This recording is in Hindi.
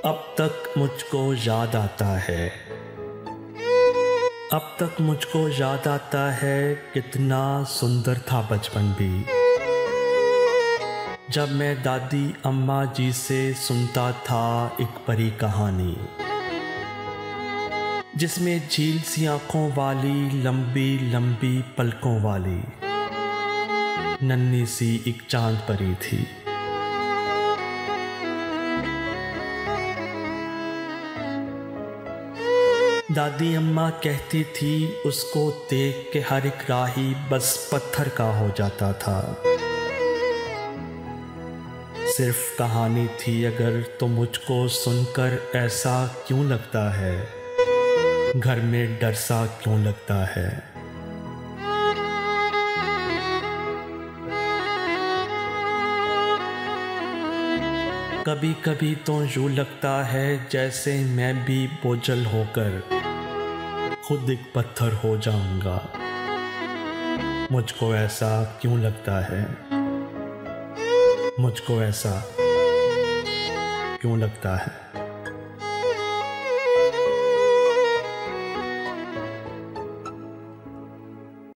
अब तक मुझको याद आता है, अब तक मुझको याद आता है कितना सुंदर था बचपन भी। जब मैं दादी अम्मा जी से सुनता था एक परी कहानी, जिसमें झील सी आँखों वाली लंबी लंबी पलकों वाली नन्ही सी एक चांद परी थी। दादी अम्मा कहती थी उसको देख के हर एक राही बस पत्थर का हो जाता था। सिर्फ कहानी थी अगर तो मुझको सुनकर ऐसा क्यों लगता है, घर में डर सा क्यों लगता है। कभी कभी तो यूं लगता है जैसे मैं भी बोझल होकर खुद एक पत्थर हो जाऊंगा। मुझको ऐसा क्यों लगता है, मुझको ऐसा क्यों लगता है।